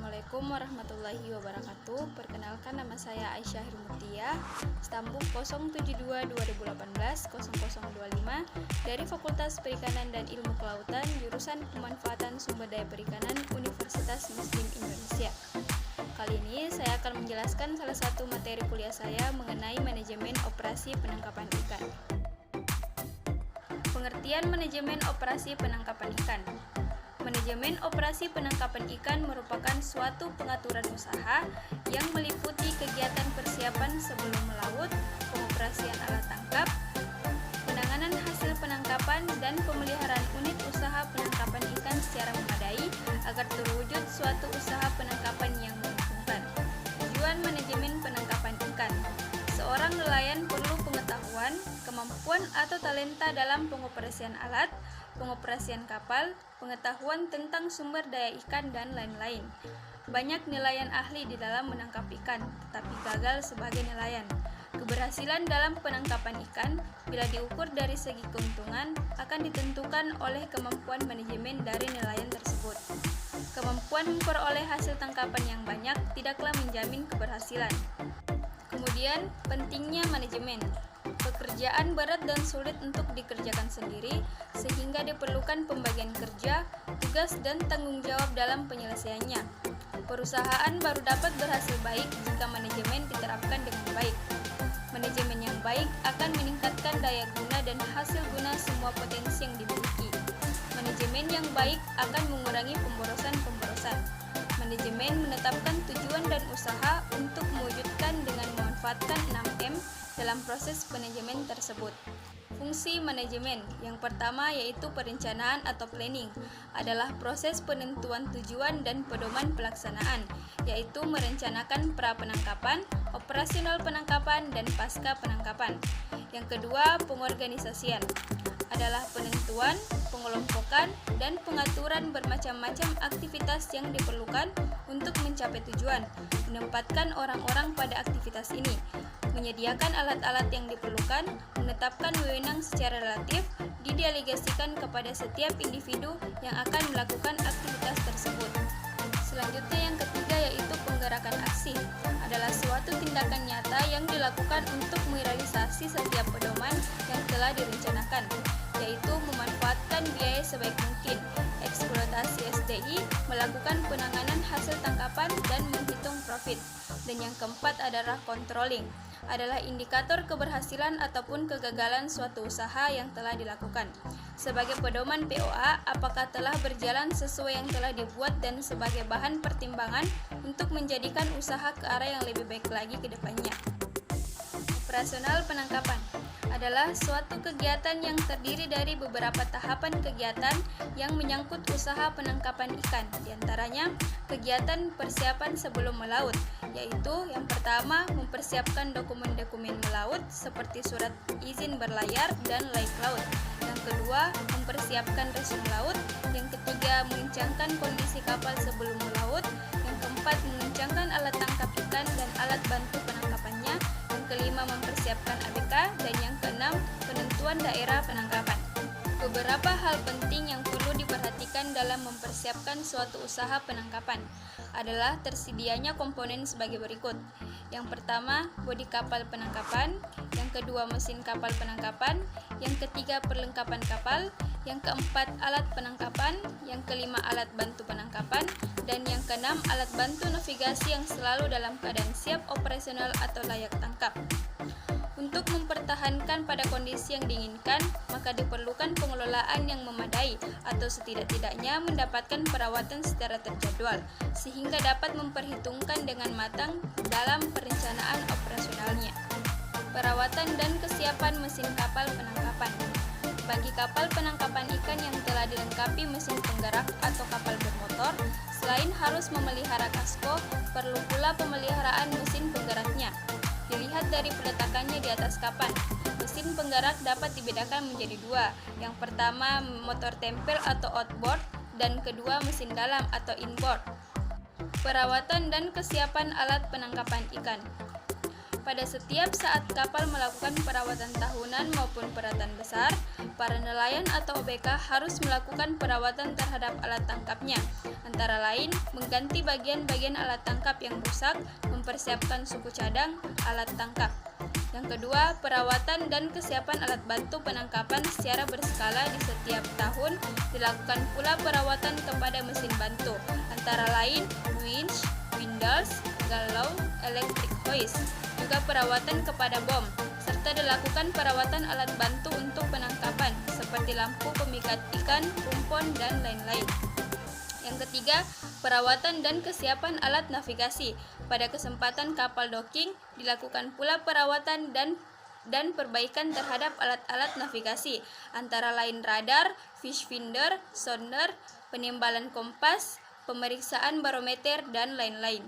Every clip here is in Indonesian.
Assalamualaikum warahmatullahi wabarakatuh. Perkenalkan, nama saya Aisyah Hirmutia, stambuk 072-2018-0025 dari Fakultas Perikanan dan Ilmu Kelautan, jurusan Pemanfaatan Sumber Daya Perikanan Universitas Muslim Indonesia. Kali ini saya akan menjelaskan salah satu materi kuliah saya mengenai manajemen operasi penangkapan ikan. Pengertian manajemen operasi penangkapan ikan. Manajemen operasi penangkapan ikan merupakan suatu pengaturan usaha yang meliputi kegiatan persiapan sebelum melaut, pengoperasian alat tangkap, penanganan hasil penangkapan, dan pemeliharaan unit usaha penangkapan ikan secara memadai agar terwujud suatu usaha penangkapan yang menguntungkan. Tujuan manajemen penangkapan ikan. Seorang nelayan perlu pengetahuan, kemampuan atau talenta dalam pengoperasian alat, pengoperasian kapal, pengetahuan tentang sumber daya ikan, dan lain-lain. Banyak nelayan ahli di dalam menangkap ikan, tetapi gagal sebagai nelayan. Keberhasilan dalam penangkapan ikan, bila diukur dari segi keuntungan, akan ditentukan oleh kemampuan manajemen dari nelayan tersebut. Kemampuan memperoleh hasil tangkapan yang banyak tidaklah menjamin keberhasilan. Kemudian, pentingnya manajemen. Pekerjaan berat dan sulit untuk dikerjakan sendiri, sehingga diperlukan pembagian kerja, tugas, dan tanggung jawab dalam penyelesaiannya. Perusahaan baru dapat berhasil baik jika manajemen diterapkan dengan baik. Manajemen yang baik akan meningkatkan daya guna dan hasil guna semua potensi yang dimiliki. Manajemen yang baik akan mengurangi pemborosan. Manajemen menetapkan tujuan dan usaha untuk mewujudkan dengan memanfaatkan 6M dalam proses manajemen tersebut. Fungsi manajemen yang pertama yaitu perencanaan atau planning adalah proses penentuan tujuan dan pedoman pelaksanaan, yaitu merencanakan pra-penangkapan, operasional penangkapan, dan pasca penangkapan. Yang kedua, pengorganisasian adalah penentuan, pengelompokan, dan pengaturan bermacam-macam aktivitas yang diperlukan untuk mencapai tujuan, menempatkan orang-orang pada aktivitas ini, menyediakan alat-alat yang diperlukan, menetapkan wewenang secara relatif, didelegasikan kepada setiap individu yang akan melakukan aktivitas tersebut. Selanjutnya yang ketiga yaitu penggerakan aksi, adalah suatu tindakan nyata yang dilakukan untuk merealisasi setiap pedoman yang telah direncanakan, yaitu memanfaatkan biaya sebaik mungkin, eksploitasi SDI, melakukan penanganan hasil tangkapan, dan menghitung profit. Dan yang keempat adalah controlling, adalah indikator keberhasilan ataupun kegagalan suatu usaha yang telah dilakukan. Sebagai pedoman POA, apakah telah berjalan sesuai yang telah dibuat dan sebagai bahan pertimbangan untuk menjadikan usaha ke arah yang lebih baik lagi ke depannya. Operasional penangkapan adalah suatu kegiatan yang terdiri dari beberapa tahapan kegiatan yang menyangkut usaha penangkapan ikan, diantaranya kegiatan persiapan sebelum melaut, yaitu yang pertama mempersiapkan dokumen-dokumen melaut seperti surat izin berlayar dan laik laut. Yang kedua, mempersiapkan resume laut. Yang ketiga, mengencangkan kondisi kapal sebelum melaut. Yang keempat, mengencangkan alat tangkap ikan dan alat bantu penangkapannya. Yang kelima, mempersiapkan ABK. Dan yang keenam, penentuan daerah penangkapan. Beberapa hal penting yang perlu diperhatikan dalam mempersiapkan suatu usaha penangkapan adalah tersedianya komponen sebagai berikut. Yang pertama, bodi kapal penangkapan. Yang kedua, mesin kapal penangkapan. Yang ketiga, perlengkapan kapal. Yang keempat, alat penangkapan. Yang kelima, alat bantu penangkapan. Dan yang keenam, alat bantu navigasi yang selalu dalam keadaan siap operasional atau layak tangkap. Untuk mempertahankan pada kondisi yang diinginkan, maka diperlukan pengelolaan yang memadai atau setidak-tidaknya mendapatkan perawatan secara terjadwal, sehingga dapat memperhitungkan dengan matang dalam perencanaan operasionalnya. Perawatan dan kesiapan mesin kapal penangkapan. Bagi kapal penangkapan ikan yang telah dilengkapi mesin penggerak atau kapal bermotor, selain harus memelihara kasko, perlu pula pemeliharaan mesin penggeraknya. Dilihat dari peletakannya di atas kapal. Mesin penggerak dapat dibedakan menjadi dua. Yang pertama, motor tempel atau outboard, dan kedua, mesin dalam atau inboard. Perawatan dan kesiapan alat penangkapan ikan. Pada setiap saat kapal melakukan perawatan tahunan maupun perawatan besar, para nelayan atau OBK harus melakukan perawatan terhadap alat tangkapnya, antara lain mengganti bagian-bagian alat tangkap yang rusak, mempersiapkan suku cadang alat tangkap. Yang kedua, perawatan dan kesiapan alat bantu penangkapan secara berskala di setiap tahun. Dilakukan pula perawatan kepada mesin bantu, antara lain winch, windlass, galau, electric hoist, juga perawatan kepada bom, serta dilakukan perawatan alat bantu untuk penangkapan, seperti lampu pemikat ikan, rumpon, dan lain-lain. Yang ketiga, perawatan dan kesiapan alat navigasi. Pada kesempatan kapal docking, dilakukan pula perawatan dan perbaikan terhadap alat-alat navigasi, antara lain radar, fish finder, sonar, penimbalan kompas, pemeriksaan barometer, dan lain-lain.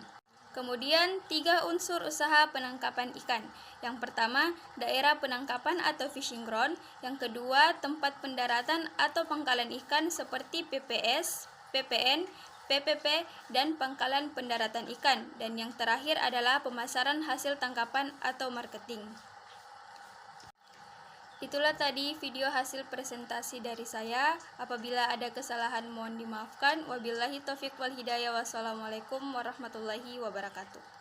Kemudian, 3 unsur usaha penangkapan ikan. Yang pertama, daerah penangkapan atau fishing ground. Yang kedua, tempat pendaratan atau pangkalan ikan seperti PPS, PPN, PPP, dan pangkalan pendaratan ikan. Dan yang terakhir adalah pemasaran hasil tangkapan atau marketing. Itulah tadi video hasil presentasi dari saya. Apabila ada kesalahan mohon dimaafkan. Wabillahi taufiq wal hidayah. Wassalamualaikum warahmatullahi wabarakatuh.